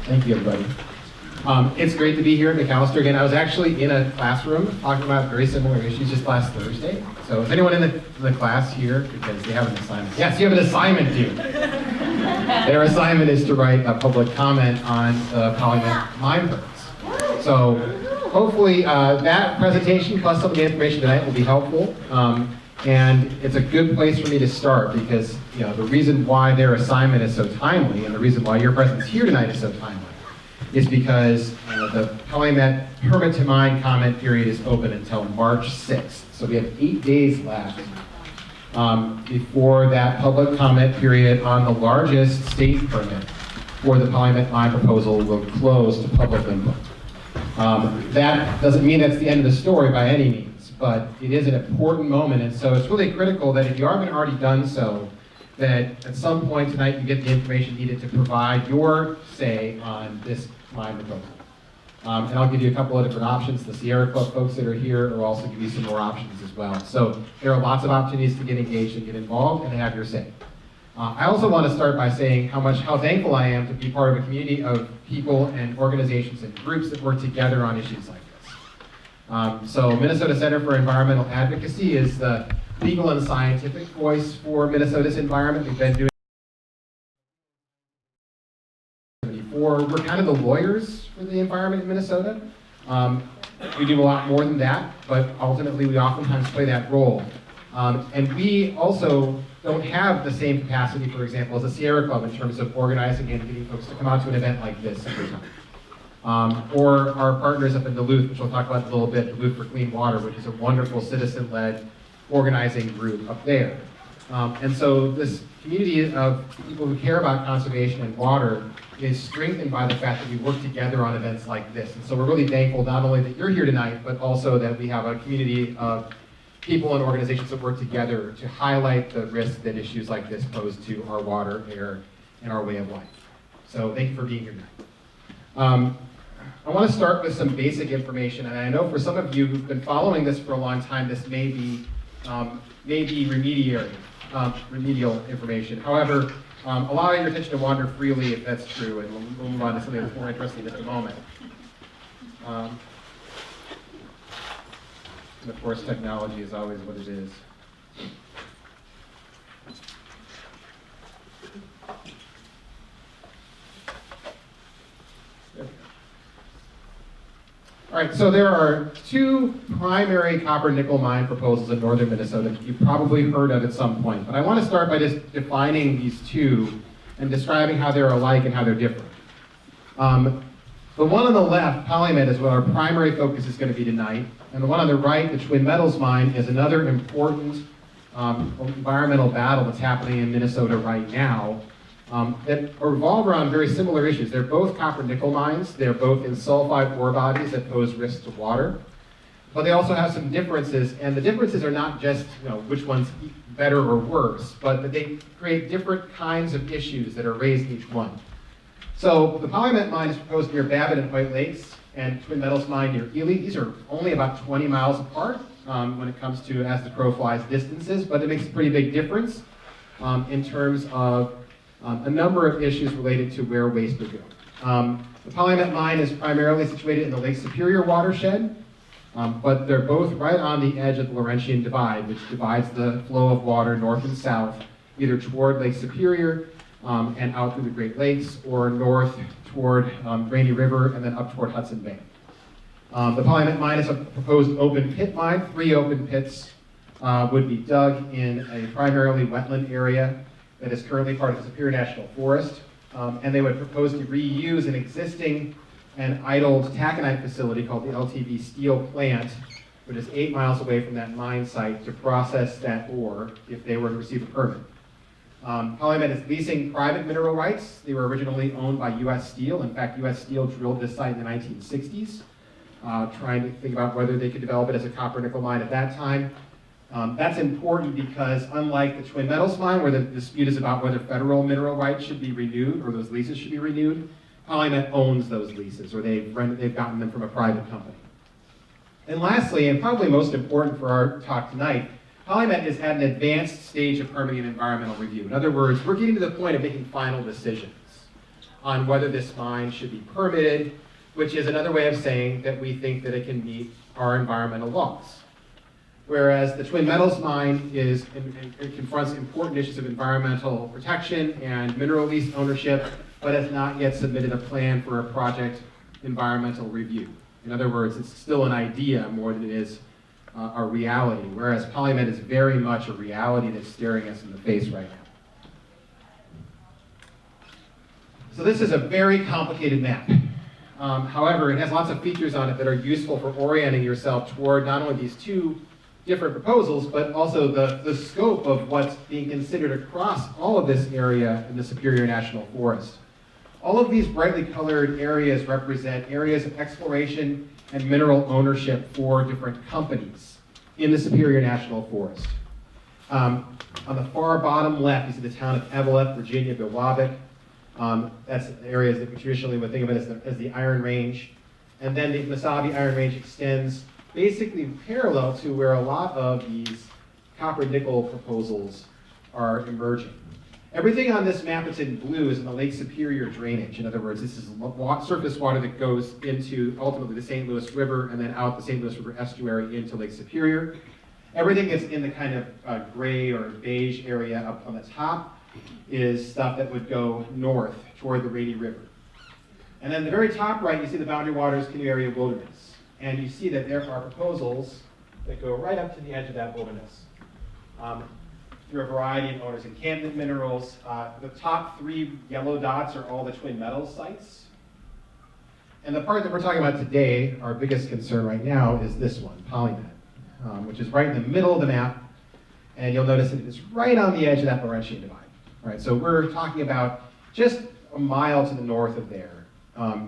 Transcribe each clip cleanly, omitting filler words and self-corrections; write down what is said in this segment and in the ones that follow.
Thank you, everybody. It's great to be here at Macalester again. I was actually in a classroom talking about very similar issues just last Thursday. So is anyone in the class here? Because they have an assignment. Yes, you have an assignment due. Their assignment is to write a public comment on the PolyMet mine permits. So hopefully that presentation plus some of the information tonight will be helpful. And it's a good place for me to start because the reason why their assignment is so timely and the reason why your presence here tonight is so timely is because the PolyMet permit to mine comment period is open until March 6th. So we have 8 days left before that public comment period on the largest state permit for the PolyMet mine proposal will close to public input. That doesn't mean that's the end of the story by any means, but it is an important moment, and so it's really critical that if you haven't already done so, that at some point tonight you get the information needed to provide your say on this mine proposal. And I'll give you a couple of different options. The Sierra Club folks that are here will also give you some more options as well. So there are lots of opportunities to get engaged and get involved and have your say. I also want to start by saying how thankful I am to be part of a community of people and organizations and groups that work together on issues like this. So Minnesota Center for Environmental Advocacy is the legal and scientific voice for Minnesota's environment. We've been doing we're kind of the lawyers for the environment in Minnesota. We do a lot more than that, but ultimately we oftentimes play that role. And we also don't have the same capacity, for example, as the Sierra Club in terms of organizing and getting folks to come out to an event like this every time. Or our partners up in Duluth, which we'll talk about in a little bit, Duluth for Clean Water, which is a wonderful citizen-led organizing group up there. And so this community of people who care about conservation and water is strengthened by the fact that we work together on events like this. And so we're really thankful not only that you're here tonight, but also that we have a community of people and organizations that work together to highlight the risks that issues like this pose to our water, air, and our way of life. So thank you for being here tonight. I want to start with some basic information, and I know for some of you who've been following this for a long time, this may be remedial information. However, allow your attention to wander freely if that's true, and we'll move on to something that's more interesting in just a moment. And of course, technology is always what it is. All right, so there are two primary copper nickel mine proposals in northern Minnesota that you've probably heard of at some point. But I want to start by just defining these two and describing how they're alike and how they're different. The one on the left, PolyMet, is what our primary focus is going to be tonight. And the one on the right, the Twin Metals mine, is another important environmental battle that's happening in Minnesota right now that revolve around very similar issues. They're both copper nickel mines. They're both in sulfide ore bodies that pose risks to water. But they also have some differences, and the differences are not just which one's better or worse, but that they create different kinds of issues that are raised in each one. So the PolyMet mine is proposed near Babbitt and White Lakes, and Twin Metals mine near Ely. These are only about 20 miles apart when it comes to, as the crow flies, distances, but it makes a pretty big difference in terms of a number of issues related to where waste would go. The PolyMet mine is primarily situated in the Lake Superior watershed, but they're both right on the edge of the Laurentian Divide, which divides the flow of water north and south, either toward Lake Superior and out through the Great Lakes, or north toward Rainy River and then up toward Hudson Bay. The PolyMet mine is a proposed open pit mine. 3 open pits would be dug in a primarily wetland area that is currently part of the Superior National Forest, and they would propose to reuse an existing and idled taconite facility called the LTV Steel Plant, which is 8 miles away from that mine site, to process that ore if they were to receive a permit. PolyMet is leasing private mineral rights. They were originally owned by U.S. Steel. In fact, U.S. Steel drilled this site in the 1960s, trying to think about whether they could develop it as a copper nickel mine at that time. That's important because unlike the Twin Metals mine, where the dispute is about whether federal mineral rights should be renewed or those leases should be renewed, PolyMet owns those leases, or they've gotten them from a private company. And lastly, and probably most important for our talk tonight, PolyMet is at an advanced stage of permitting and environmental review. In other words, we're getting to the point of making final decisions on whether this mine should be permitted, which is another way of saying that we think that it can meet our environmental laws. Whereas the Twin Metals mine it confronts important issues of environmental protection and mineral lease ownership, but has not yet submitted a plan for a project environmental review. In other words, it's still an idea more than it is a reality, whereas PolyMet is very much a reality that's staring us in the face right now. So this is a very complicated map. However, it has lots of features on it that are useful for orienting yourself toward not only these two different proposals, but also the scope of what's being considered across all of this area in the Superior National Forest. All of these brightly colored areas represent areas of exploration and mineral ownership for different companies in the Superior National Forest. On the far bottom left, you see the town of Eveleth, Virginia, Biwabic. That's areas that we traditionally would think of it as the Iron Range. And then the Mesabi Iron Range extends basically parallel to where a lot of these copper-nickel proposals are emerging. Everything on this map that's in blue is in the Lake Superior drainage. In other words, this is surface water that goes into ultimately the St. Louis River and then out the St. Louis River estuary into Lake Superior. Everything that's in the kind of gray or beige area up on the top is stuff that would go north toward the Rainy River. And then the very top right, you see the Boundary Waters Canoe Area Wilderness. And you see that there are proposals that go right up to the edge of that wilderness through a variety of owners. Encampment Minerals, the top three yellow dots are all the Twin Metals sites. And the part that we're talking about today, our biggest concern right now, is this one, PolyMet, which is right in the middle of the map. And you'll notice that it's right on the edge of that Laurentian divide. All right, so we're talking about just a mile to the north of there,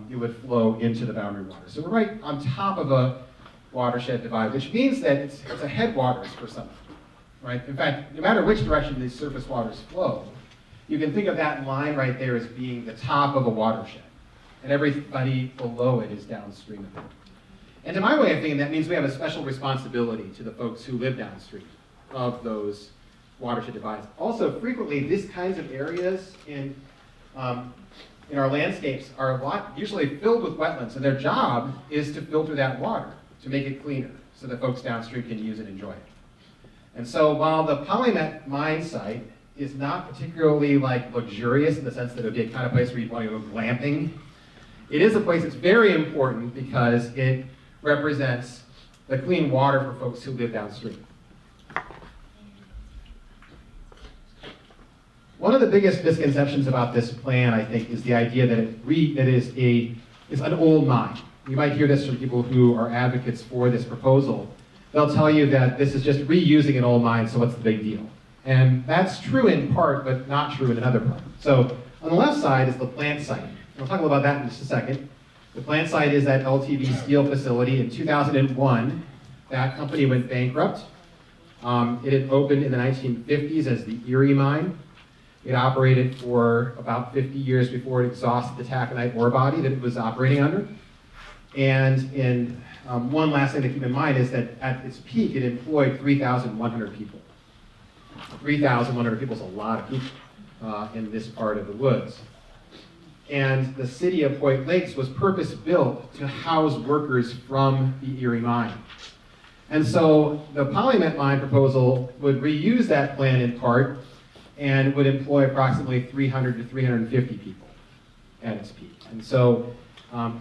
it would flow into the boundary water. So we're right on top of a watershed divide, which means that it's a headwaters for something, right? In fact, no matter which direction these surface waters flow, you can think of that line right there as being the top of a watershed, and everybody below it is downstream of it. And to my way of thinking, that means we have a special responsibility to the folks who live downstream of those watershed divides. Also, frequently, these kinds of areas in our landscapes are usually filled with wetlands, and their job is to filter that water, to make it cleaner, so that folks downstream can use and enjoy it. And so while the PolyMet mine site is not particularly luxurious in the sense that it would be a kind of place where you'd want to go glamping, it is a place that's very important because it represents the clean water for folks who live downstream. One of the biggest misconceptions about this plan, I think, is the idea that it is an old mine. You might hear this from people who are advocates for this proposal. They'll tell you that this is just reusing an old mine, so what's the big deal? And that's true in part, but not true in another part. So on the left side is the plant site. And we'll talk about that in just a second. The plant site is that LTV steel facility. In 2001, that company went bankrupt. It had opened in the 1950s as the Erie Mine. It operated for about 50 years before it exhausted the taconite ore body that it was operating under. And one last thing to keep in mind is that at its peak, it employed 3,100 people. 3,100 people is a lot of people in this part of the woods. And the city of Hoyt Lakes was purpose-built to house workers from the Erie Mine. And so the PolyMet mine proposal would reuse that plan in part and would employ approximately 300 to 350 people at its peak. And so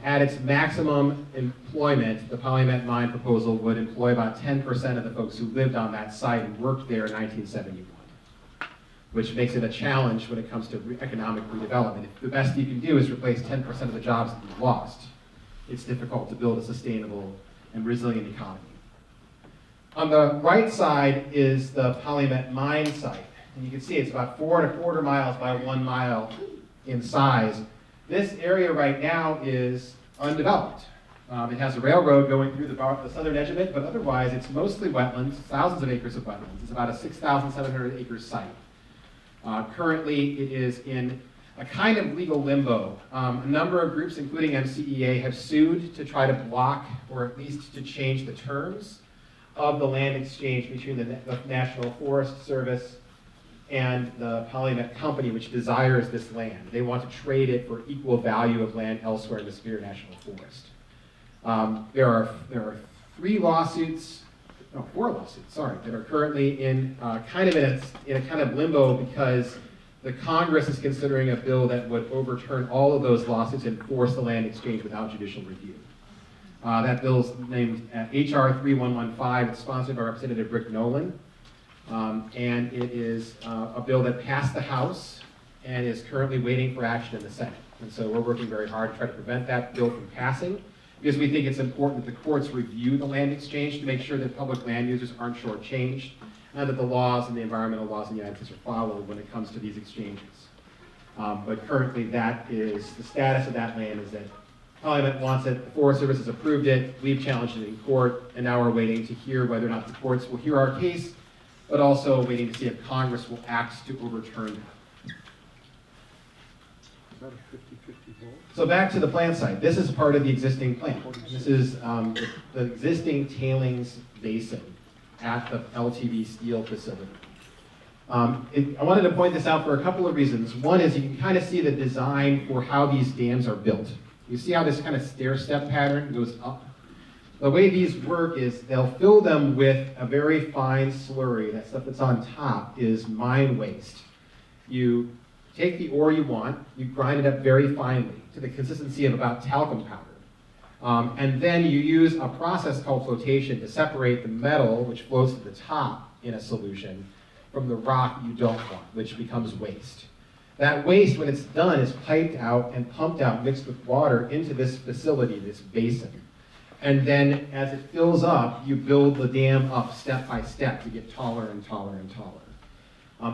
at its maximum employment, the PolyMet mine proposal would employ about 10% of the folks who lived on that site and worked there in 1971, which makes it a challenge when it comes to economic redevelopment. If the best you can do is replace 10% of the jobs that you've lost, it's difficult to build a sustainable and resilient economy. On the right side is the PolyMet mine site. And you can see it's about 4¼ miles by 1 mile in size. This area right now is undeveloped. It has a railroad going through the southern edge of it, but otherwise it's mostly wetlands, thousands of acres of wetlands. It's about a 6,700 acre site. Currently it is in a kind of legal limbo. A number of groups, including MCEA, have sued to try to block or at least to change the terms of the land exchange between the National Forest Service and the PolyMet company, which desires this land. They want to trade it for equal value of land elsewhere in the Superior National Forest. There are 4 lawsuits, that are currently in a kind of limbo because the Congress is considering a bill that would overturn all of those lawsuits and force the land exchange without judicial review. That bill's named H.R. 3115. It's sponsored by Representative Rick Nolan. And it is a bill that passed the House and is currently waiting for action in the Senate. And so we're working very hard to try to prevent that bill from passing, because we think it's important that the courts review the land exchange to make sure that public land users aren't shortchanged, and that the laws and the environmental laws in the United States are followed when it comes to these exchanges. But currently that is, the status of that land is that PolyMet wants it, the Forest Service has approved it, we've challenged it in court, and now we're waiting to hear whether or not the courts will hear our case, but also waiting to see if Congress will act to overturn that. Is that a 50-50 vote? So back to the plant site. This is part of the existing plant. This is the existing tailings basin at the LTV steel facility. I wanted to point this out for a couple of reasons. One is you can kind of see the design for how these dams are built. You see how this kind of stair-step pattern goes up? The way these work is they'll fill them with a very fine slurry. That stuff that's on top is mine waste. You take the ore you want, you grind it up very finely to the consistency of about talcum powder. And then you use a process called flotation to separate the metal, which floats to the top in a solution, from the rock you don't want, which becomes waste. That waste, when it's done, is piped out and pumped out, mixed with water, into this facility, this basin. And then as it fills up, you build the dam up step by step to get taller and taller and taller.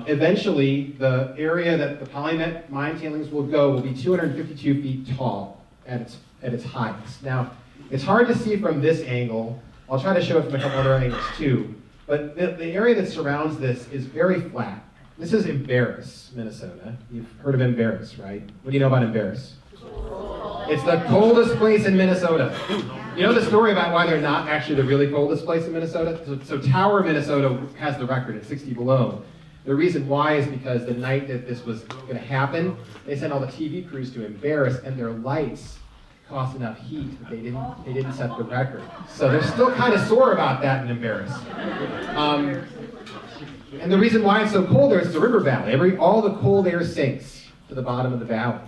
Eventually, the area that the PolyMet mine tailings will go will be 252 feet tall at its highest. Now, it's hard to see from this angle. I'll try to show it from a couple other angles too. But the area that surrounds this is very flat. This is Embarrass, Minnesota. You've heard of Embarrass, right? What do you know about Embarrass? It's the coldest place in Minnesota. You know the story about why they're not actually the really coldest place in Minnesota? So Tower, Minnesota has the record at 60 below. The reason why is because the night that this was going to happen, they sent all the TV crews to Embarrass, and their lights caused enough heat that they didn't set the record. So they're still kind of sore about that in Embarrass. And the reason why it's so cold there is the river valley. All the cold air sinks to the bottom of the valley.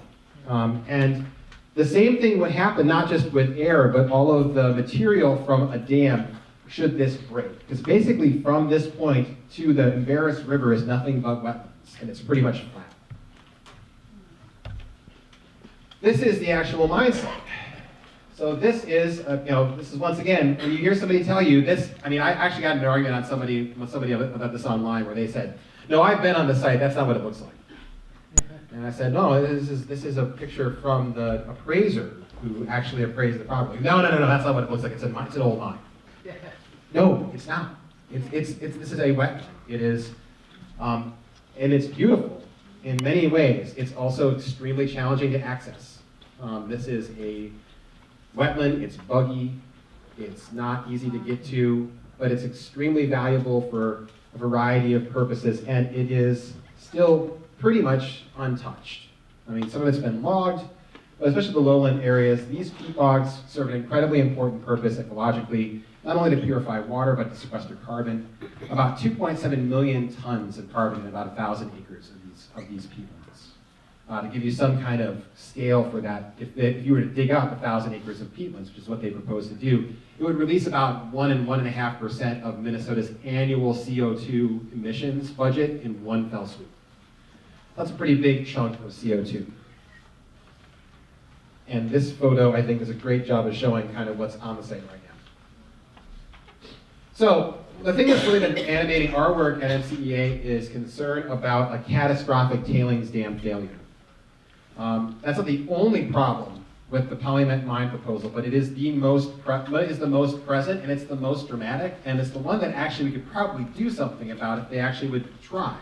And the same thing would happen not just with air, but all of the material from a dam should this break. Because basically from this point to the Embarrass River is nothing but wetlands, and it's pretty much flat. This is the actual mine site. So this is, this is once again, when you hear somebody tell you this, I actually got in an argument with somebody about this online where they said, no, I've been on the site, that's not what it looks like. And I said, no, this is a picture from the appraiser who actually appraised the property. No, that's not what it looks like, it's an old mine. No, it's not. This is a wetland. It is, and it's beautiful in many ways. It's also extremely challenging to access. This is a wetland, it's buggy, it's not easy to get to, but it's extremely valuable for a variety of purposes, and it is still pretty much untouched. Some of it's been logged, but especially the lowland areas, these peat bogs serve an incredibly important purpose ecologically, not only to purify water, but to sequester carbon. About 2.7 million tons of carbon in about 1,000 acres of these peatlands. To give you some kind of scale for that, if you were to dig up 1,000 acres of peatlands, which is what they propose to do, it would release about 1 and 1.5% of Minnesota's annual CO2 emissions budget in one fell swoop. That's a pretty big chunk of CO2. And this photo, I think, does a great job of showing kind of what's on the site right now. So the thing that's really been animating our work at MCEA is concern about a catastrophic tailings dam failure. That's not the only problem with the PolyMet mine proposal, but it is the most present, and it's the most dramatic, and it's the one that actually we could probably do something about if they actually would try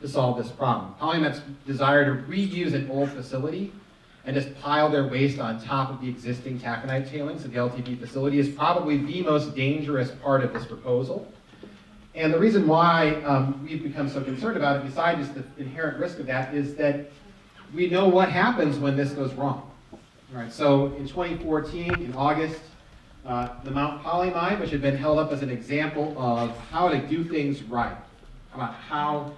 to solve this problem. PolyMet's desire to reuse an old facility and just pile their waste on top of the existing taconite tailings at the LTV facility is probably the most dangerous part of this proposal. And the reason why we've become so concerned about it, besides just the inherent risk of that, is that we know what happens when this goes wrong. All right, so in 2014, in August, the Mount Poly mine, which had been held up as an example of how to do things right, about how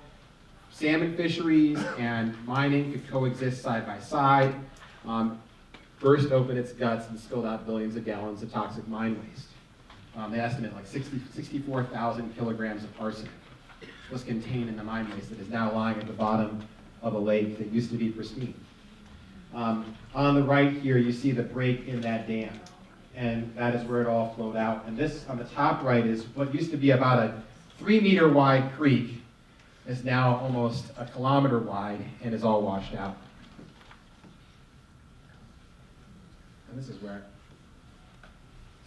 salmon fisheries and mining could coexist side by side, burst open its guts and spilled out billions of gallons of toxic mine waste. They estimate like 64,000 kilograms of arsenic was contained in the mine waste that is now lying at the bottom of a lake that used to be pristine. On the right here, you see the break in that dam, and that is where it all flowed out. And this, on the top right, is what used to be about a 3-meter wide creek, is now almost a kilometer wide and is all washed out. And this is where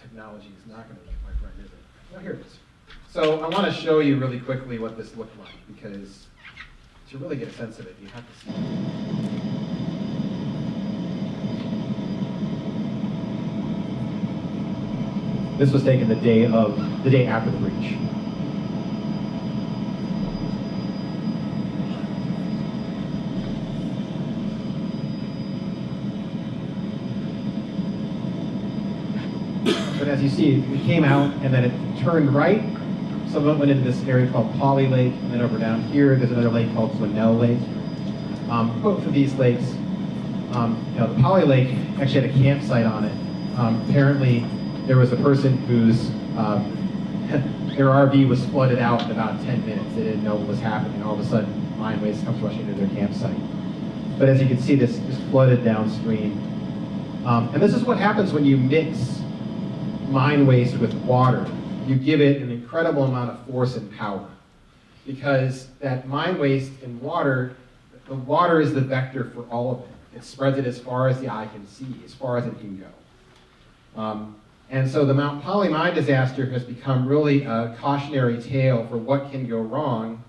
technology is not going to be my friend, is it? Well, here it is. So I want to show you really quickly what this looked like, because to really get a sense of it, you have to see it. This was taken the day after the breach. But as you see, it came out and then it turned right. Some of it went into this area called Poly Lake, and then over down here, there's another lake called Swinnell Lake. Both of these lakes, the Poly Lake actually had a campsite on it. Apparently, there was a person whose their RV was flooded out in about 10 minutes. They didn't know what was happening. All of a sudden, mine waste comes rushing into their campsite. But as you can see, this just flooded downstream. And this is what happens when you mix mine waste with water. You give it an incredible amount of force and power, because that mine waste in water, the water is the vector for all of it. It spreads it as far as the eye can see, as far as it can go. And so the Mount Poly mine disaster has become really a cautionary tale for what can go wrong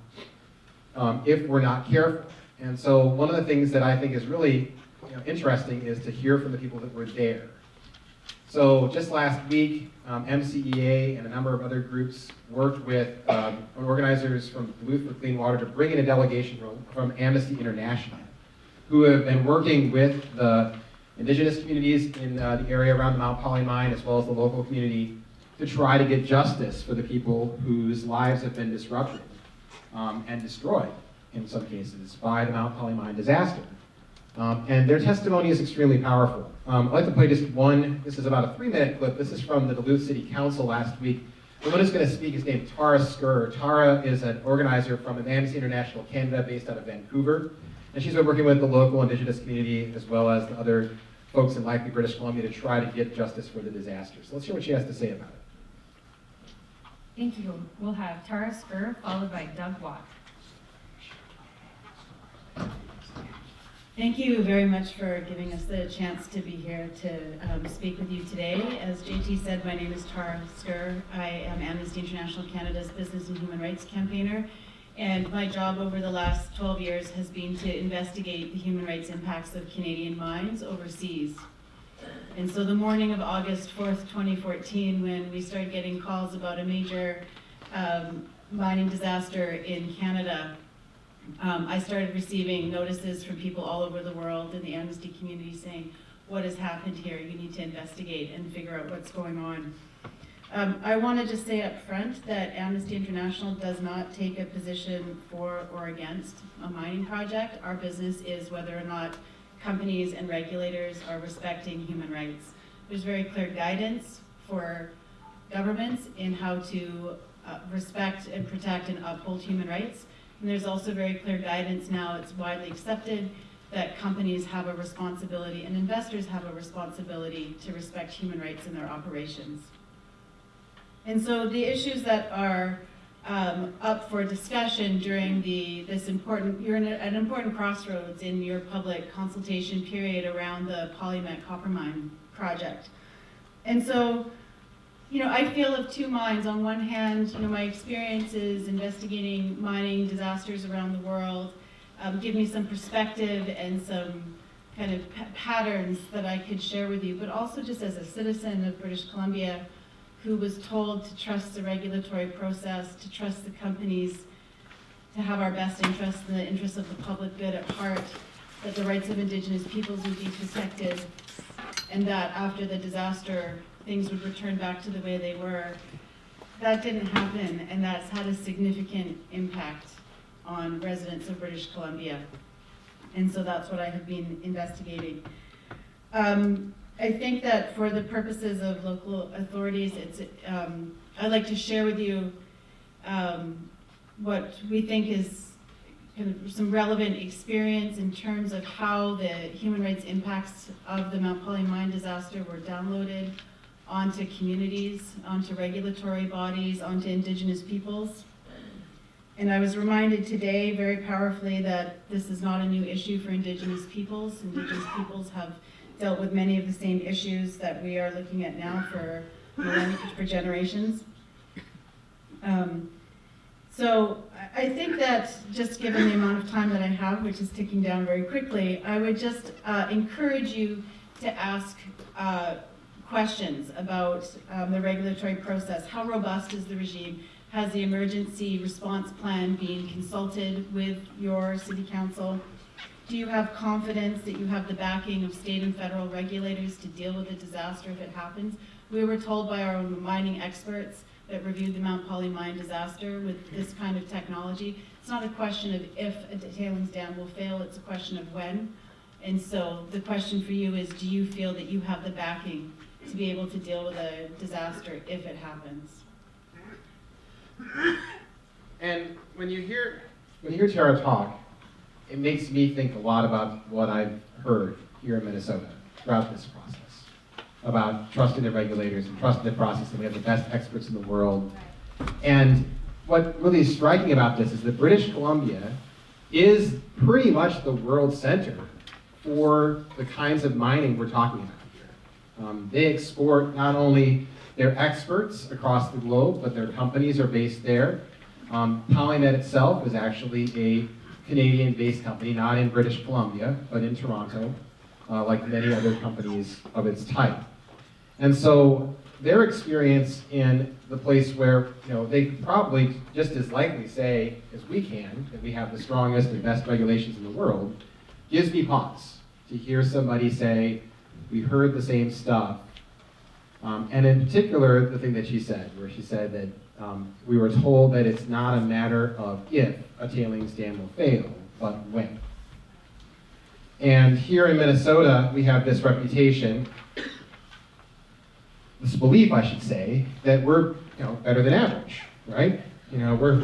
if we're not careful. And so one of the things that I think is really interesting is to hear from the people that were there. So just last week, MCEA and a number of other groups worked with organizers from Duluth for Clean Water to bring in a delegation from Amnesty International, who have been working with the indigenous communities in the area around the Mount Poly mine, as well as the local community, to try to get justice for the people whose lives have been disrupted and destroyed, in some cases, by the Mount Poly mine disaster. And their testimony is extremely powerful. I'd like to play just one. This is about a 3-minute clip. This is from the Duluth City Council last week. The one who's going to speak is named Tara Skur. Tara is an organizer from Amnesty International Canada based out of Vancouver. And she's been working with the local indigenous community as well as the other folks in likely British Columbia to try to get justice for the disaster. So let's hear what she has to say about it. Thank you. We'll have Tara Skur followed by Doug Watt. Thank you very much for giving us the chance to be here to speak with you today. As JT said, my name is Tara Skur. I am Amnesty International Canada's Business and Human Rights campaigner, and my job over the last 12 years has been to investigate the human rights impacts of Canadian mines overseas. And so the morning of August 4th, 2014, when we started getting calls about a major mining disaster in Canada, I started receiving notices from people all over the world in the Amnesty community saying, what has happened here? You need to investigate and figure out what's going on. I want to just say up front that Amnesty International does not take a position for or against a mining project. Our business is whether or not companies and regulators are respecting human rights. There's very clear guidance for governments in how to respect and protect and uphold human rights. And there's also very clear guidance now, it's widely accepted, that companies have a responsibility and investors have a responsibility to respect human rights in their operations. And so the issues that are up for discussion during you're in an important crossroads in your public consultation period around the PolyMet copper mine project. And so, I feel of two minds. On one hand, my experiences investigating mining disasters around the world give me some perspective and some kind of patterns that I could share with you, but also just as a citizen of British Columbia who was told to trust the regulatory process, to trust the companies, to have our best interests and the interests of the public good at heart, that the rights of Indigenous peoples would be protected, and that after the disaster, things would return back to the way they were. That didn't happen, and that's had a significant impact on residents of British Columbia. And so that's what I have been investigating. I think that for the purposes of local authorities, I'd like to share with you what we think is kind of some relevant experience in terms of how the human rights impacts of the Mount Poly mine disaster were downloaded onto communities, onto regulatory bodies, onto Indigenous peoples. And I was reminded today very powerfully that this is not a new issue for Indigenous peoples. Indigenous peoples have dealt with many of the same issues that we are looking at now for generations. So I think that just given the amount of time that I have, which is ticking down very quickly, I would just encourage you to ask questions about the regulatory process. How robust is the regime? Has the emergency response plan been consulted with your city council? Do you have confidence that you have the backing of state and federal regulators to deal with a disaster if it happens? We were told by our own mining experts that reviewed the Mount Poly mine disaster with this kind of technology. It's not a question of if a tailings dam will fail, it's a question of when. And so the question for you is, do you feel that you have the backing to be able to deal with a disaster if it happens? And when you hear Tara talk, it makes me think a lot about what I've heard here in Minnesota throughout this process, about trusting the regulators and trusting the process, and we have the best experts in the world. And what really is striking about this is that British Columbia is pretty much the world center for the kinds of mining we're talking about here. They export not only their experts across the globe, but their companies are based there. PolyMet itself is actually a Canadian-based company, not in British Columbia, but in Toronto, like many other companies of its type. And so their experience in the place where, they could probably just as likely say as we can that we have the strongest and best regulations in the world, gives me pause to hear somebody say, we heard the same stuff. And in particular, the thing that she said, where she said that we were told that it's not a matter of if a tailings dam will fail, but when. And here in Minnesota, we have this reputation, this belief, I should say, that we're better than average, right? We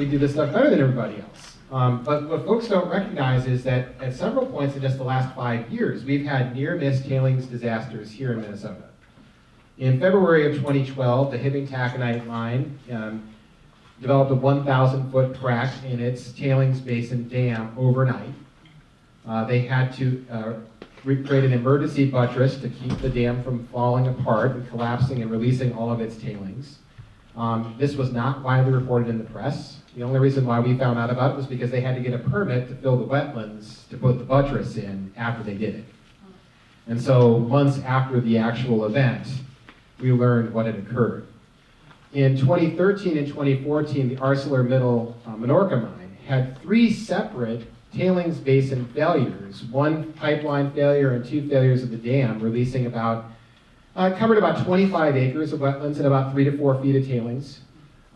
do this stuff better than everybody else. But what folks don't recognize is that at several points in just the last 5 years, we've had near-miss tailings disasters here in Minnesota. In February of 2012, the Hibbing Taconite mine developed a 1,000-foot crack in its tailings basin dam overnight. They had to create an emergency buttress to keep the dam from falling apart and collapsing and releasing all of its tailings. This was not widely reported in the press. The only reason why we found out about it was because they had to get a permit to fill the wetlands to put the buttress in after they did it. And so months after the actual event, we learned what had occurred. In 2013 and 2014, the ArcelorMittal Menorca mine had 3 separate tailings basin failures, 1 pipeline failure and 2 failures of the dam, releasing covered about 25 acres of wetlands and about 3 to 4 feet of tailings.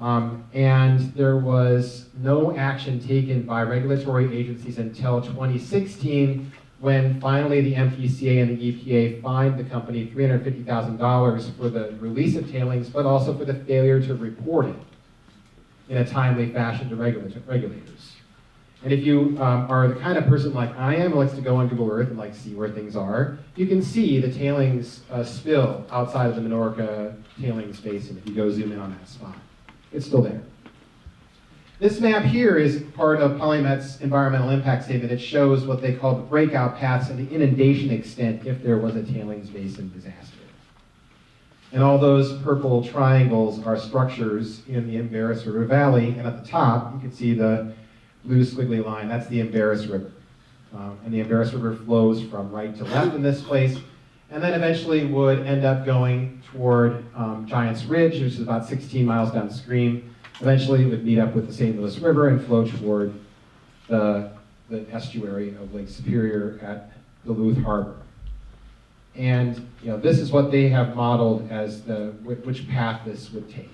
And there was no action taken by regulatory agencies until 2016, when finally the MPCA and the EPA fined the company $350,000 for the release of tailings, but also for the failure to report it in a timely fashion to regulators. And if you are the kind of person like I am, who likes to go on Google Earth and see where things are, you can see the tailings spill outside of the Menorca tailings basin if you go zoom in on that spot. It's still there. This map here is part of PolyMet's environmental impact statement. It shows what they call the breakout paths and the inundation extent if there was a tailings basin disaster. And all those purple triangles are structures in the Embarrass River Valley, and at the top you can see the blue squiggly line. That's the Embarrass River. And the Embarrass River flows from right to left in this place, and then eventually would end up going toward Giants Ridge, which is about 16 miles downstream. Eventually it would meet up with the St. Louis River and flow toward the estuary of Lake Superior at Duluth Harbor. And this is what they have modeled as which path this would take.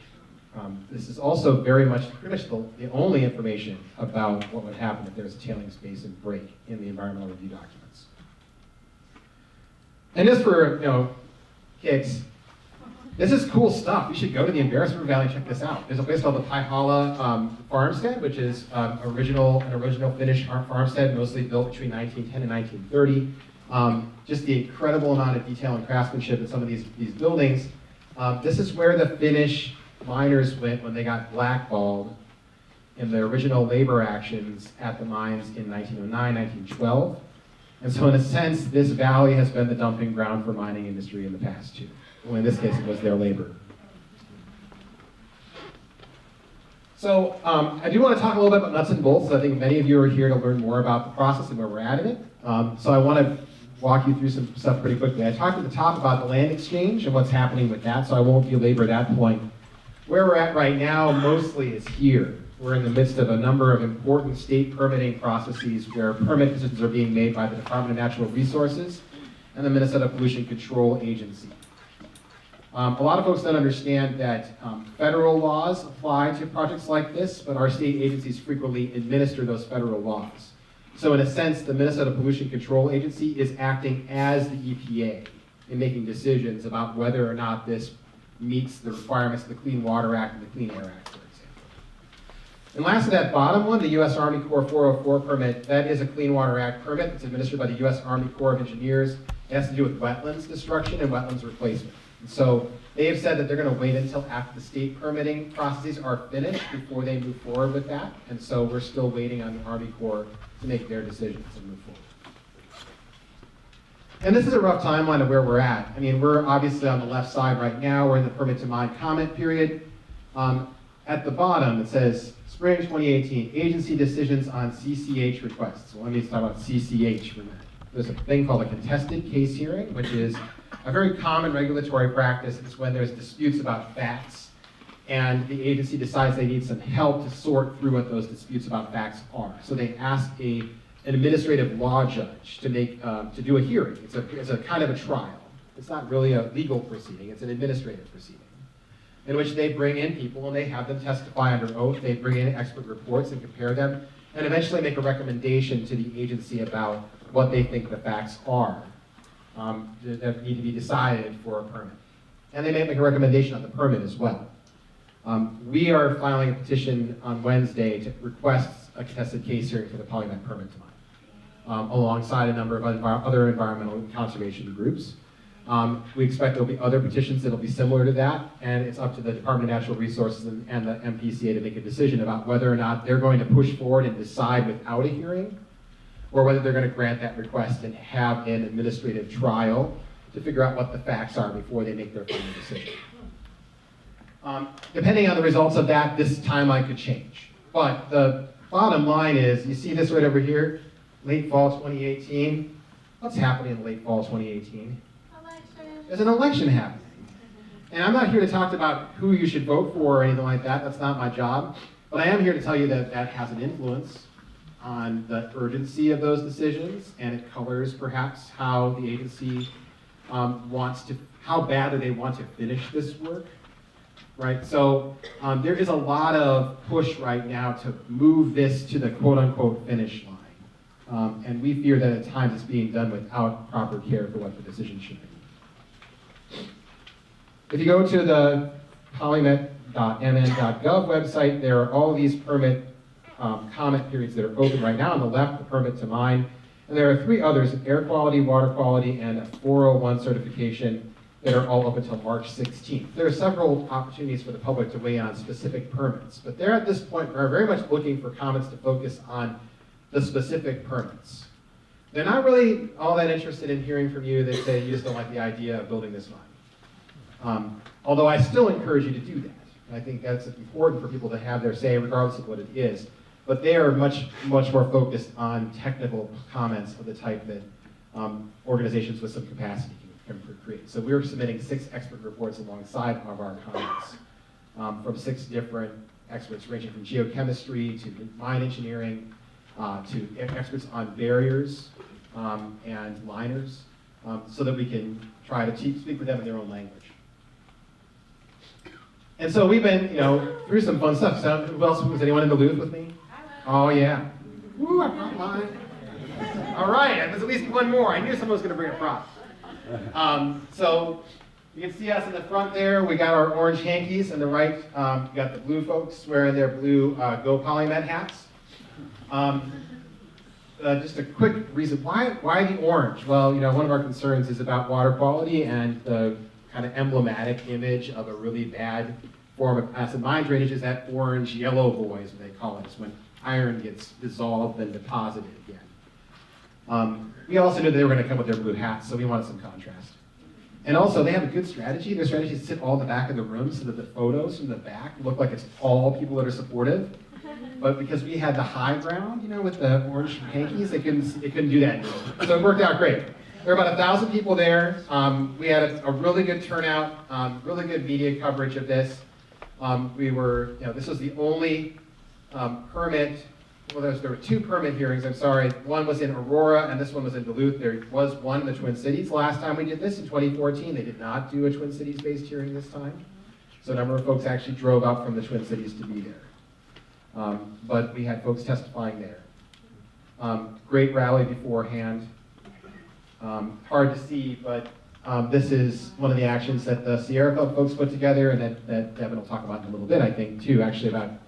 This is also pretty much the only information about what would happen if there's a tailings basin break in the environmental review documents. And just for kicks, this is cool stuff. You should go to the Embarrass River Valley and check this out. There's a place called the Paihala Farmstead, which is an original Finnish farmstead, mostly built between 1910 and 1930. Just the incredible amount of detail and craftsmanship in some of these buildings. This is where the Finnish miners went when they got blackballed in the original labor actions at the mines in 1909, 1912. And so in a sense, this valley has been the dumping ground for mining industry in the past too. Well, in this case, it was their labor. So I do want to talk a little bit about nuts and bolts. I think many of you are here to learn more about the process and where we're at in it. So I want to walk you through some stuff pretty quickly. I talked at the top about the land exchange and what's happening with that, so I won't belabor that point. Where we're at right now mostly is here. We're in the midst of a number of important state permitting processes where permit decisions are being made by the Department of Natural Resources and the Minnesota Pollution Control Agency. A lot of folks don't understand that federal laws apply to projects like this, but our state agencies frequently administer those federal laws. So in a sense, the Minnesota Pollution Control Agency is acting as the EPA in making decisions about whether or not this meets the requirements of the Clean Water Act and the Clean Air Act, for example. And last to that bottom one, the U.S. Army Corps 404 permit, that is a Clean Water Act permit. It's administered by the U.S. Army Corps of Engineers. It has to do with wetlands destruction and wetlands replacement. And so they have said that they're going to wait until after the state permitting processes are finished before they move forward with that. And so we're still waiting on the Army Corps to make their decisions and move forward. And this is a rough timeline of where we're at. I mean, we're obviously on the left side right now. We're in the permit to mine comment period. At the bottom, it says spring 2018, agency decisions on CCH requests. So let me talk about CCH for a minute. There's a thing called a contested case hearing, which is a very common regulatory practice. It's when there's disputes about facts, and the agency decides they need some help to sort through what those disputes about facts are. So they ask an administrative law judge to do a hearing. It's a kind of a trial. It's not really a legal proceeding. It's an administrative proceeding in which they bring in people and they have them testify under oath. They bring in expert reports and compare them, and eventually make a recommendation to the agency about what they think the facts are that need to be decided for a permit. And they may make a recommendation on the permit as well. We are filing a petition on Wednesday to request a contested case hearing for the PolyMet permit to mine, alongside a number of other environmental and conservation groups. We expect there'll be other petitions that'll be similar to that, and it's up to the Department of Natural Resources and the MPCA to make a decision about whether or not they're going to push forward and decide without a hearing, or whether they're going to grant that request and have an administrative trial to figure out what the facts are before they make their final decision. Depending on the results of that, this timeline could change. But the bottom line is, you see this right over here, late fall 2018. What's happening in late fall 2018? There's an election happening. And I'm not here to talk about who you should vote for or anything like that. That's not my job. But I am here to tell you that that has an influence on the urgency of those decisions, and it colors perhaps how the agency how badly they want to finish this work, right? So there is a lot of push right now to move this to the quote-unquote finish line. And we fear that at times it's being done without proper care for what the decision should be. If you go to the polymet.mn.gov website, there are all these permit comment periods that are open right now. On the left, the permit to mine. And there are 3 others, air quality, water quality, and a 401 certification that are all open until March 16th. There are several opportunities for the public to weigh in on specific permits, but they're at this point are very much looking for comments to focus on the specific permits. They're not really all that interested in hearing from you that say you just don't like the idea of building this mine. Although I still encourage you to do that. And I think that's important for people to have their say regardless of what it is. But they are much more focused on technical comments of the type that organizations with some capacity can create. So we're submitting 6 expert reports alongside of our comments from 6 different experts ranging from geochemistry to mine engineering to experts on barriers and liners so that we can try to speak with them in their own language. And so we've been, through some fun stuff. So who else, was anyone in Duluth with me? Oh yeah. Woo, I brought mine. All right, there's at least one more. I knew someone was going to bring a prop. So you can see us in the front there. We got our orange hankies, and the right, we got the blue folks wearing their blue Go PolyMet hats. Just a quick reason, why the orange? Well, one of our concerns is about water quality, and the kind of emblematic image of a really bad form of acid mine drainage is that orange yellow void, what they call it. It's when iron gets dissolved and deposited again. We also knew they were going to come with their blue hats, so we wanted some contrast. And also, they have a good strategy. Their strategy is to sit all in the back of the room so that the photos from the back look like it's all people that are supportive. But because we had the high ground, with the orange hankies, they couldn't do that anymore. So it worked out great. There were about 1,000 people there. We had a really good turnout, really good media coverage of this. This was the only permit. Well, there were 2 permit hearings, I'm sorry. One was in Aurora, and this one was in Duluth. There was one in the Twin Cities. Last time we did this, in 2014, they did not do a Twin Cities-based hearing this time. So a number of folks actually drove up from the Twin Cities to be there. But we had folks testifying there. Great rally beforehand. Hard to see, but this is one of the actions that the Sierra Club folks put together, and that Devin will talk about in a little bit, I think, too, actually, about it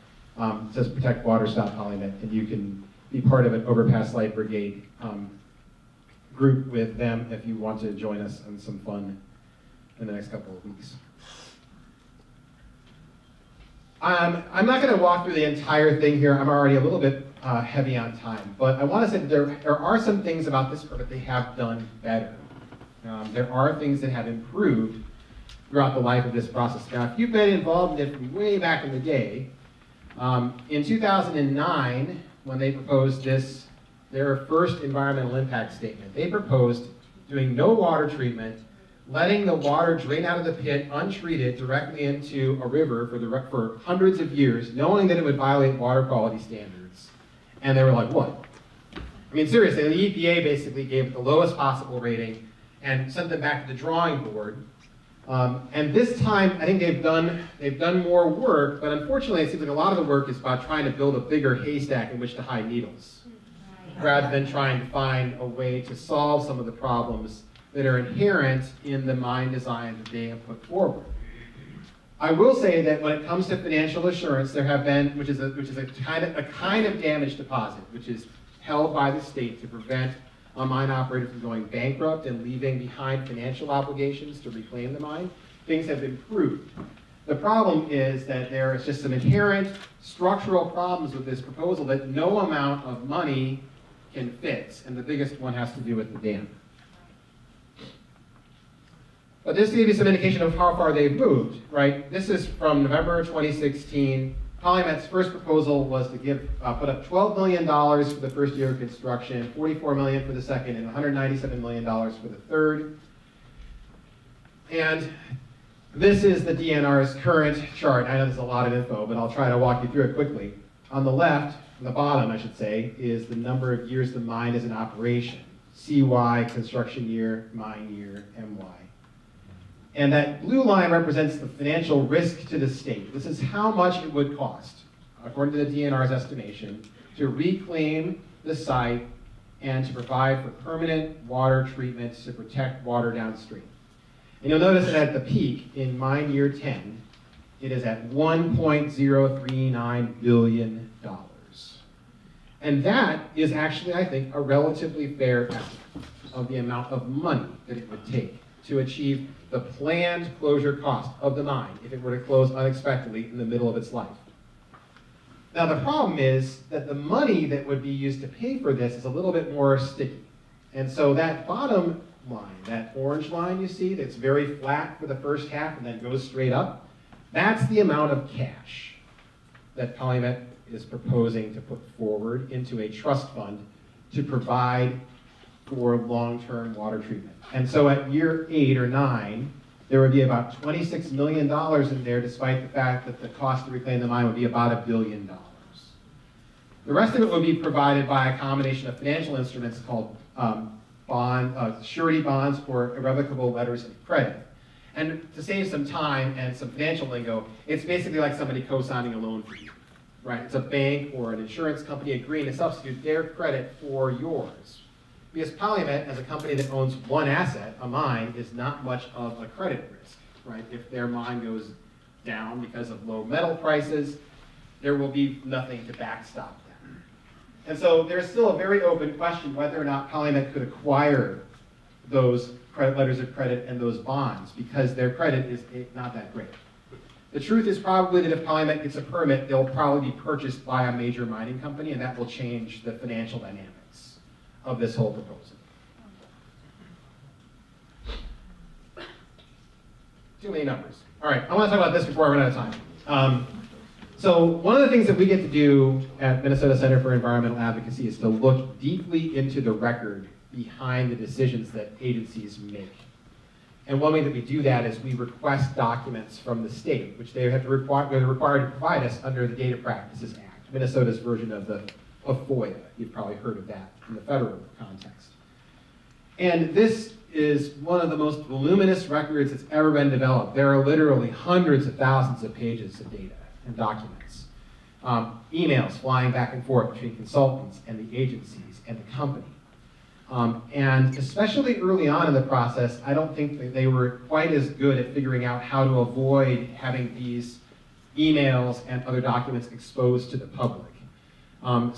says Protect Water, Stop PolyMet, and you can be part of an Overpass Light Brigade group with them if you want to join us on some fun in the next couple of weeks. I'm not going to walk through the entire thing here. I'm already a little bit heavy on time, but I want to say that there are some things about this permit they have done better. There are things that have improved throughout the life of this process. Now, if you've been involved in it from way back in the day, in 2009, when they proposed their first environmental impact statement, they proposed doing no water treatment, letting the water drain out of the pit untreated directly into a river for hundreds of years, knowing that it would violate water quality standards. And they were like, what? I mean, seriously, the EPA basically gave it the lowest possible rating and sent them back to the drawing board. And this time, I think they've done more work, but unfortunately, it seems like a lot of the work is about trying to build a bigger haystack in which to hide needles, rather than trying to find a way to solve some of the problems that are inherent in the mine design that they have put forward. I will say that when it comes to financial assurance, there have been, which is a kind of damage deposit, which is held by the state to prevent a mine operator from going bankrupt and leaving behind financial obligations to reclaim the mine. Things have improved. The problem is that there is just some inherent structural problems with this proposal that no amount of money can fix, and the biggest one has to do with the dam. But this gives you some indication of how far they've moved, right? This is from November 2016. PolyMet's first proposal was to put up $12 million for the first year of construction, $44 million for the second, and $197 million for the third. And this is the DNR's current chart. I know there's a lot of info, but I'll try to walk you through it quickly. On the left, on the bottom, I should say, is the number of years the mine is in operation. CY, construction year, mine year, MY. And that blue line represents the financial risk to the state. This is how much it would cost, according to the DNR's estimation, to reclaim the site and to provide for permanent water treatment to protect water downstream. And you'll notice that at the peak, in mine year 10, it is at $1.039 billion. And that is actually, I think, a relatively fair estimate of the amount of money that it would take to achieve the planned closure cost of the mine if it were to close unexpectedly in the middle of its life. Now the problem is that the money that would be used to pay for this is a little bit more sticky. And so that bottom line, that orange line you see that's very flat for the first half and then goes straight up, that's the amount of cash that PolyMet is proposing to put forward into a trust fund to provide for long-term water treatment. And so at year 8 or 9, there would be about $26 million in there, despite the fact that the cost to reclaim the mine would be about $1 billion. The rest of it would be provided by a combination of financial instruments called surety bonds or irrevocable letters of credit. And to save some time and some financial lingo, it's basically like somebody co-signing a loan for you, right? It's a bank or an insurance company agreeing to substitute their credit for yours. Because PolyMet, as a company that owns one asset, a mine, is not much of a credit risk, right? If their mine goes down because of low metal prices, there will be nothing to backstop them. And so there's still a very open question whether or not PolyMet could acquire those letters of credit and those bonds, because their credit is not that great. The truth is probably that if PolyMet gets a permit, they'll probably be purchased by a major mining company, and that will change the financial dynamics of this whole proposal. Too many numbers. All right, I want to talk about this before I run out of time. So one of the things that we get to do at Minnesota Center for Environmental Advocacy is to look deeply into the record behind the decisions that agencies make. And one way that we do that is we request documents from the state, which they're required to provide us under the Data Practices Act, Minnesota's version of FOIA. You've probably heard of that in the federal context. And this is one of the most voluminous records that's ever been developed. There are literally hundreds of thousands of pages of data and documents. Emails flying back and forth between consultants and the agencies and the company. And especially early on in the process, I don't think that they were quite as good at figuring out how to avoid having these emails and other documents exposed to the public. And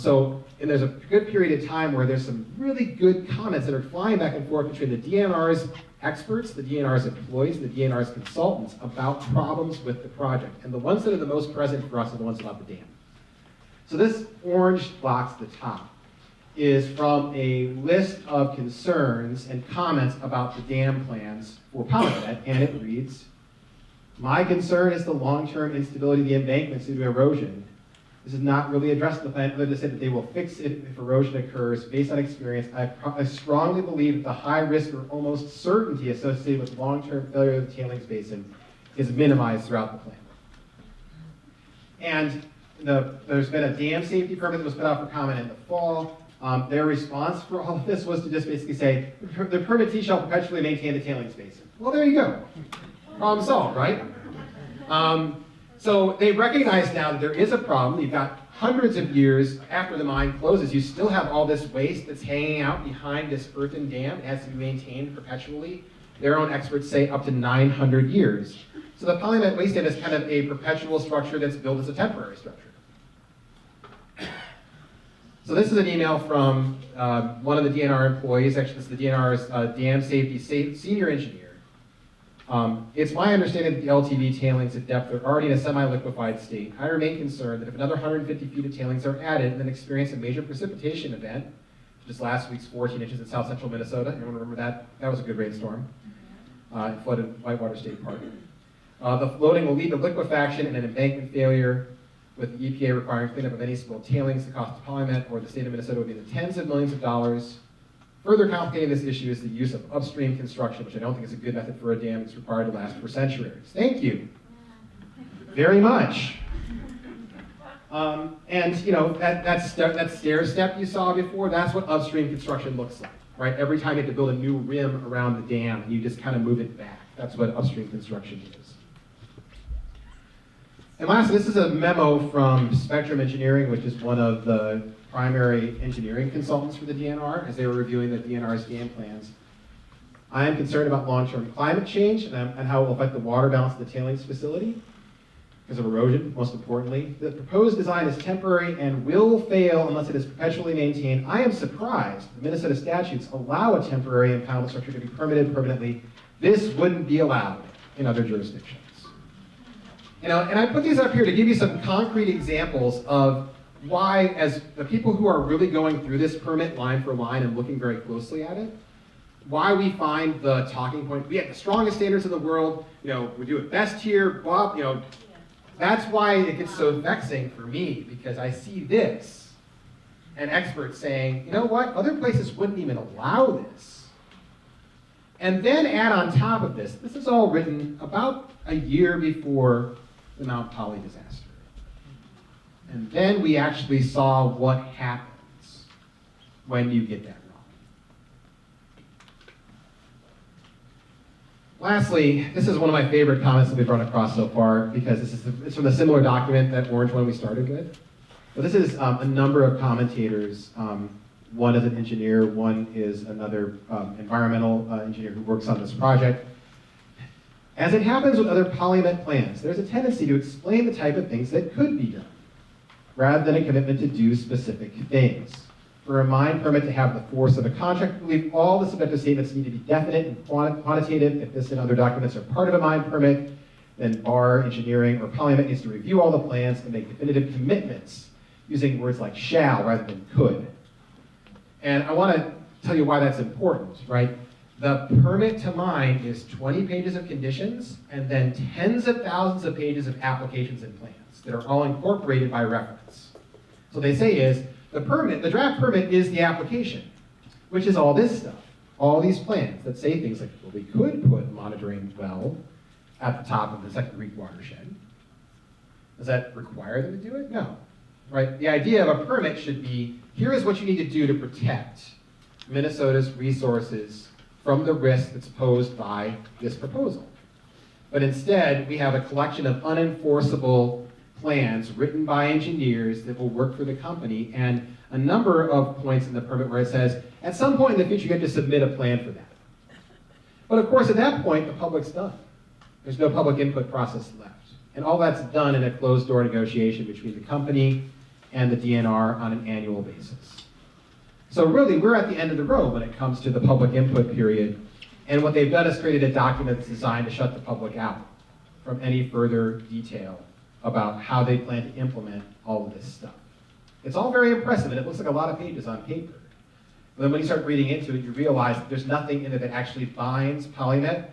there's a good period of time where there's some really good comments that are flying back and forth between the DNR's experts, the DNR's employees, and the DNR's consultants about problems with the project. And the ones that are the most present for us are the ones about the dam. So this orange box at the top is from a list of concerns and comments about the dam plans for PolyMet, and it reads, "My concern is the long-term instability of the embankments due to erosion. This is not really addressed in the plan, other than to say that they will fix it if erosion occurs. Based on experience, I strongly believe that the high risk or almost certainty associated with long-term failure of the tailings basin is minimized throughout the plan." And there's been a dam safety permit that was put out for comment in the fall. Their response for all of this was to just basically say, the permittee shall perpetually maintain the tailings basin. Well, there you go. Problem solved, right? So they recognize now that there is a problem. You've got hundreds of years after the mine closes, you still have all this waste that's hanging out behind this earthen dam. It has to be maintained perpetually. Their own experts say up to 900 years. So the PolyMet waste dam is kind of a perpetual structure that's built as a temporary structure. So this is an email from one of the DNR employees. Actually, this is the DNR's dam safety senior engineer. It's my understanding that the LTV tailings at depth are already in a semi-liquefied state. I remain concerned that if another 150 feet of tailings are added and then experience a major precipitation event, just last week's 14 inches in south central Minnesota, anyone remember that? That was a good rainstorm. It flooded Whitewater State Park. The floating will lead to liquefaction and an embankment failure, with the EPA requiring cleanup of any spilled tailings. The cost of PolyMet or the state of Minnesota would be in the tens of millions of dollars. Further complicating this issue is the use of upstream construction, which I don't think is a good method for a dam that's required to last for centuries. Thank you very much. And you know, that stair step you saw before, that's what upstream construction looks like, right? Every time you have to build a new rim around the dam, you just kind of move it back. That's what upstream construction is. And lastly, this is a memo from Spectrum Engineering, which is one of the primary engineering consultants for the DNR, as they were reviewing the DNR's dam plans. I am concerned about long-term climate change and how it will affect the water balance of the tailings facility because of erosion, most importantly. The proposed design is temporary and will fail unless it is perpetually maintained. I am surprised the Minnesota statutes allow a temporary impoundment structure to be permitted permanently. This wouldn't be allowed in other jurisdictions. You know, and I put these up here to give you some concrete examples of why, as the people who are really going through this permit line for line and looking very closely at it, why we find the talking point, we have the strongest standards in the world, you know, we do it best here, blah, you know, that's why it gets so vexing for me, because I see this, and experts saying, you know what, other places wouldn't even allow this. And then add on top of this is all written about a year before the Mount Poly disaster. And then we actually saw what happens when you get that wrong. Lastly, this is one of my favorite comments that we've run across so far, because it's from the similar document, that orange one we started with. But this is a number of commentators. One is an engineer, one is another environmental engineer who works on this project. As it happens with other PolyMet plans, there's a tendency to explain the type of things that could be done, rather than a commitment to do specific things. For a mine permit to have the force of a contract, we believe all the subjective statements need to be definite and quantitative. If this and other documents are part of a mine permit, then BAR, engineering, or PolyMet needs to review all the plans and make definitive commitments using words like shall rather than could. And I want to tell you why that's important, right? The permit to mine is 20 pages of conditions and then tens of thousands of pages of applications and plans that are all incorporated by reference. So they say is, the draft permit is the application, which is all this stuff, all these plans that say things like, well, we could put a monitoring well at the top of the Second Creek watershed. Does that require them to do it? No, right? The idea of a permit should be, here is what you need to do to protect Minnesota's resources from the risk that's posed by this proposal. But instead, we have a collection of unenforceable plans written by engineers that will work for the company, and a number of points in the permit where it says, at some point in the future, you have to submit a plan for that. But of course, at that point, the public's done. There's no public input process left. And all that's done in a closed-door negotiation between the company and the DNR on an annual basis. So really, we're at the end of the road when it comes to the public input period, and what they've done is created a document that's designed to shut the public out from any further detail about how they plan to implement all of this stuff. It's all very impressive, and it looks like a lot of pages on paper. But then when you start reading into it, you realize that there's nothing in it that actually binds PolyMet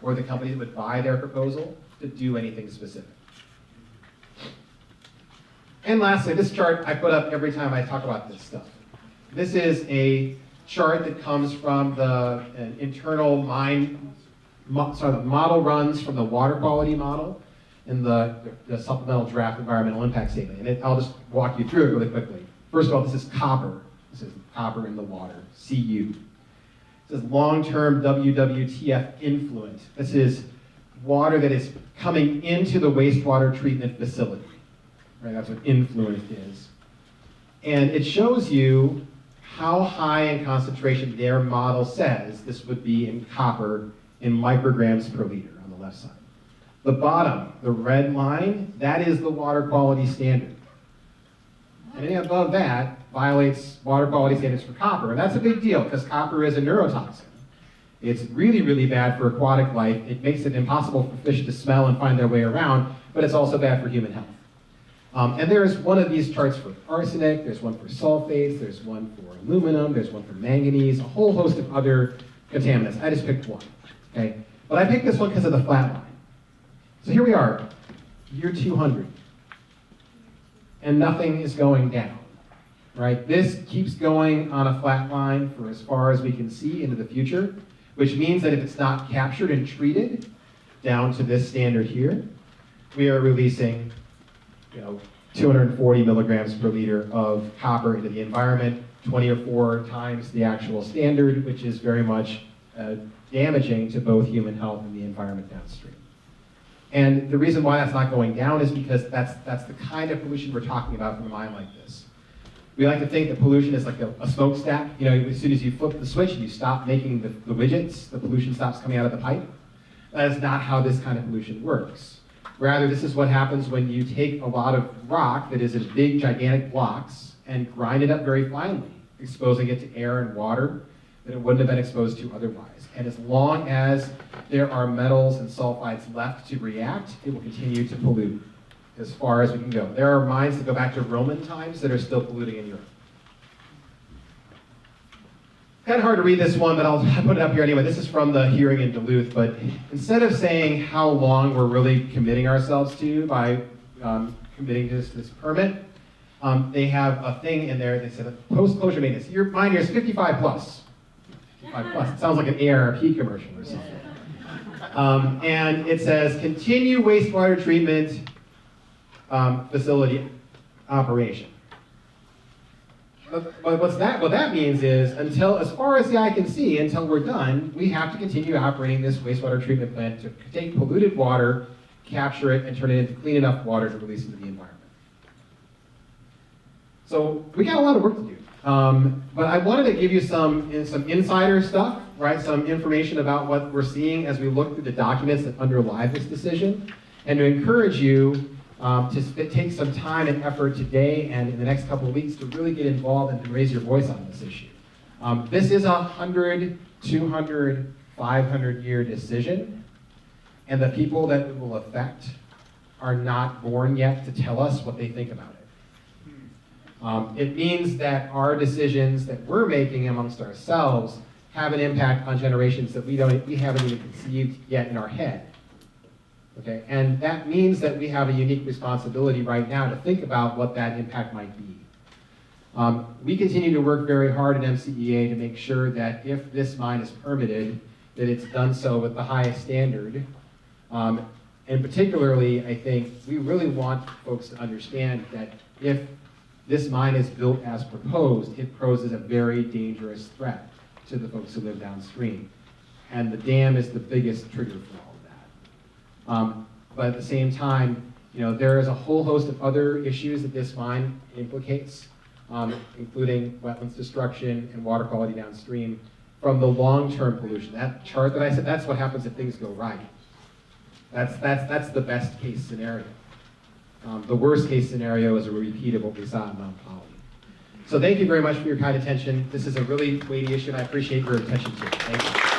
or the company that would buy their proposal to do anything specific. And lastly, this chart I put up every time I talk about this stuff. This is a chart that comes from the internal the model runs from the water quality model in the supplemental draft environmental impact statement. And I'll just walk you through it really quickly. First of all, this is copper. This is copper in the water, Cu. This is long-term WWTF influent. This is water that is coming into the wastewater treatment facility. Right, that's what influent is. And it shows you how high in concentration their model says this would be in copper in micrograms per liter on the left side. The bottom, the red line, that is the water quality standard. Anything above that violates water quality standards for copper, and that's a big deal because copper is a neurotoxin. It's really, really bad for aquatic life. It makes it impossible for fish to smell and find their way around, but it's also bad for human health. And there's one of these charts for arsenic, there's one for sulfates, there's one for aluminum, there's one for manganese, a whole host of other contaminants. I just picked one, okay? But I picked this one because of the flat line. So here we are, year 200, and nothing is going down, right? This keeps going on a flat line for as far as we can see into the future, which means that if it's not captured and treated down to this standard here, we are releasing 240 milligrams per liter of copper into the environment, 20 or 4 times the actual standard, which is very much damaging to both human health and the environment downstream. And the reason why that's not going down is because that's the kind of pollution we're talking about from a mine like this. We like to think that pollution is like a smokestack. As soon as you flip the switch and you stop making the widgets, the pollution stops coming out of the pipe. That is not how this kind of pollution works. Rather, this is what happens when you take a lot of rock that is in big, gigantic blocks and grind it up very finely, exposing it to air and water that it wouldn't have been exposed to otherwise. And as long as there are metals and sulfides left to react, it will continue to pollute as far as we can go. There are mines that go back to Roman times that are still polluting in Europe. Kind of hard to read this one, but I'll put it up here anyway. This is from the hearing in Duluth, but instead of saying how long we're really committing ourselves to by committing to this permit, they have a thing in there that says post-closure maintenance. Your mine here is 55 plus. 55 plus. It sounds like an ARP commercial or something. And it says continue wastewater treatment facility operation. But what that means is until, as far as the eye can see, until we're done, we have to continue operating this wastewater treatment plant to take polluted water, capture it, and turn it into clean enough water to release into the environment. So we got a lot of work to do. But I wanted to give you some insider stuff, right? Some information about what we're seeing as we look through the documents that underlie this decision, and to encourage you to take some time and effort today and in the next couple of weeks to really get involved and to raise your voice on this issue. This is a 100, 200, 500-year decision, and the people that it will affect are not born yet to tell us what they think about it. It means that our decisions that we're making amongst ourselves have an impact on generations that we haven't even conceived yet in our head. Okay, and that means that we have a unique responsibility right now to think about what that impact might be. We continue to work very hard at MCEA to make sure that if this mine is permitted, that it's done so with the highest standard. And particularly, I think we really want folks to understand that if this mine is built as proposed, it poses a very dangerous threat to the folks who live downstream. And the dam is the biggest trigger for all of that. But at the same time, there is a whole host of other issues that this mine implicates, including wetlands destruction and water quality downstream from the long-term pollution. That chart that I said, that's what happens if things go right. That's the best case scenario. The worst case scenario is a repeat of what we saw in Mount Poly. So thank you very much for your kind attention. This is a really weighty issue, and I appreciate your attention to it. Thank you.